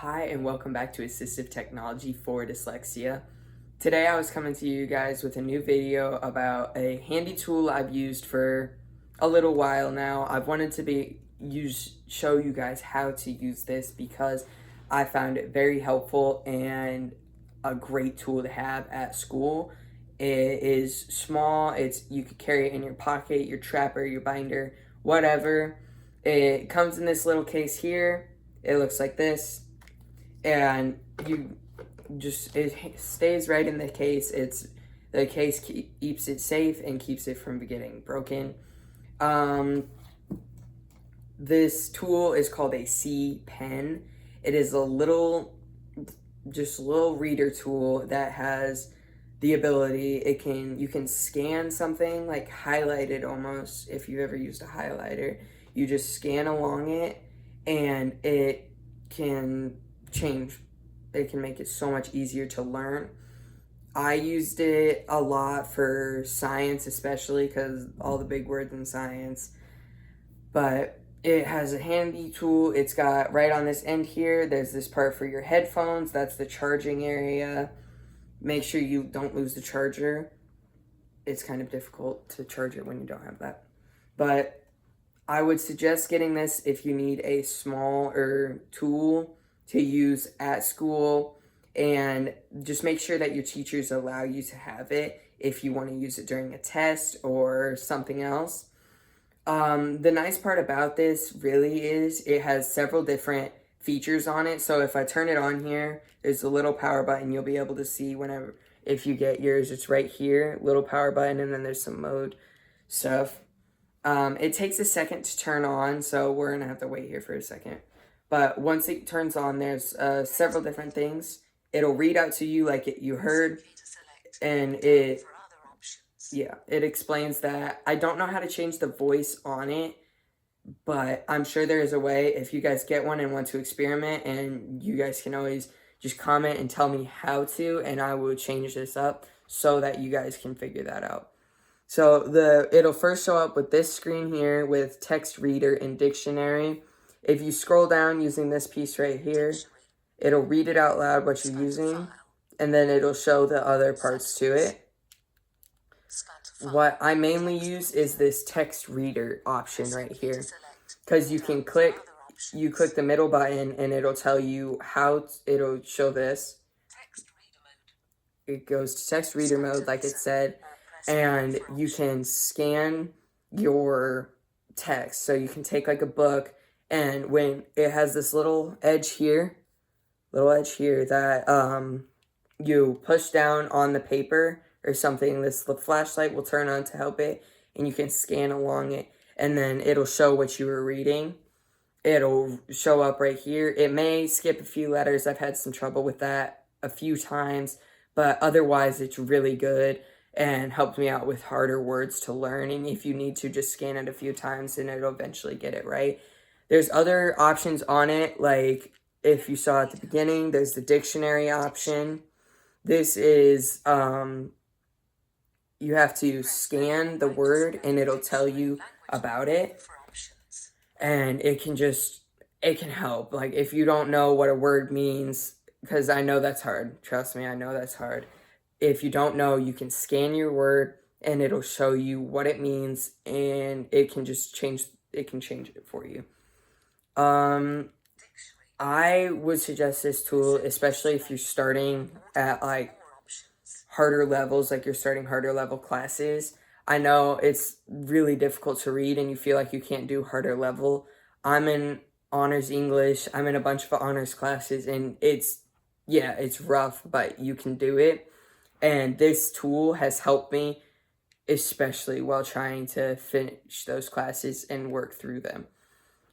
Hi, and welcome back to Assistive Technology for Dyslexia. Today I was coming to you guys with a new video about a handy tool I've used for a little while now. I've wanted to show you guys how to use this because I found it very helpful and a great tool to have at school. It is small, you could carry it in your pocket, your trapper, your binder, whatever. It comes in this little case here. It looks like this, and it stays right in the case. The case keeps it safe and keeps it from getting broken. This tool is called a C pen. It is a little reader tool that has the ability, you can scan something, like highlight it almost. If you've ever used a highlighter, you just scan along it and it can make it so much easier to learn. I used it a lot for science, especially because all the big words in science. But it has a handy tool. It's got right on this end here, there's this part for your headphones. That's the charging area. Make sure you don't lose the charger. It's kind of difficult to charge it when you don't have that. But I would suggest getting this if you need a smaller tool to use at school, and just make sure that your teachers allow you to have it if you want to use it during a test or something else. The nice part about this really is it has several different features on it. So if I turn it on here, there's a little power button. You'll be able to see if you get yours, it's right here, little power button, and then there's some mode stuff. It takes a second to turn on, so we're gonna have to wait here for a second. But once it turns on, there's several different things. It'll read out to you like you heard, and it explains that. I don't know how to change the voice on it, but I'm sure there is a way. If you guys get one and want to experiment, and you guys can always just comment and tell me how to, and I will change this up so that you guys can figure that out. So it'll first show up with this screen here with text reader and dictionary. If you scroll down using this piece right here, it'll read it out loud what you're using, and then it'll show the other parts to it. What I mainly use is this text reader option right here, because you click the middle button and it'll tell you it'll show this. It goes to text reader mode like it said, and you can scan your text. So you can take like a book, and when it has this little edge here that you push down on the paper or something, the flashlight will turn on to help it, and you can scan along it, and then it'll show what you were reading. It'll show up right here. It may skip a few letters. I've had some trouble with that a few times, but otherwise it's really good and helped me out with harder words to learn. And if you need to, just scan it a few times and it'll eventually get it right. There's other options on it, like if you saw at the beginning, there's the dictionary option. This is, you have to scan the word and it'll tell you about it. And it can help. Like if you don't know what a word means, because I know that's hard. Trust me, I know that's hard. If you don't know, you can scan your word and it'll show you what it means, and it can change it for you. I would suggest this tool, especially if you're starting at like harder levels, like you're starting harder level classes. I know it's really difficult to read and you feel like you can't do harder level. I'm in honors English. I'm in a bunch of honors classes, and it's rough, but you can do it. And this tool has helped me, especially while trying to finish those classes and work through them.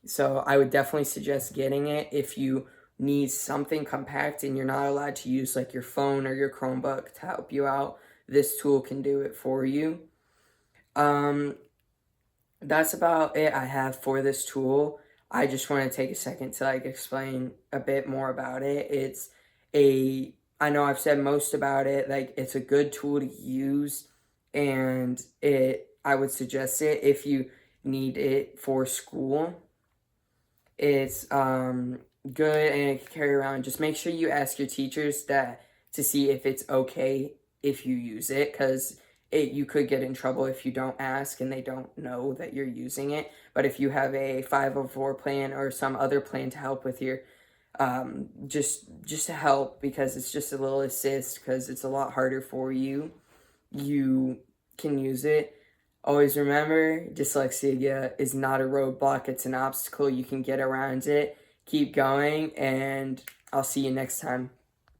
So I would definitely suggest getting it if you need something compact and you're not allowed to use like your phone or your Chromebook to help you out. This tool can do it for you. That's about it I have for this tool. I just want to take a second to like explain a bit more about it. I know I've said most about it. Like, it's a good tool to use, and I would suggest it if you need it for school. It's good and it can carry around. Just make sure you ask your teachers that to see if it's okay if you use it, because you could get in trouble if you don't ask and they don't know that you're using it. But if you have a 504 plan or some other plan to help with your just to help, because it's just a little assist, because it's a lot harder for you, you can use it. Always remember, dyslexia is not a roadblock, it's an obstacle. You can get around it. Keep going, and I'll see you next time.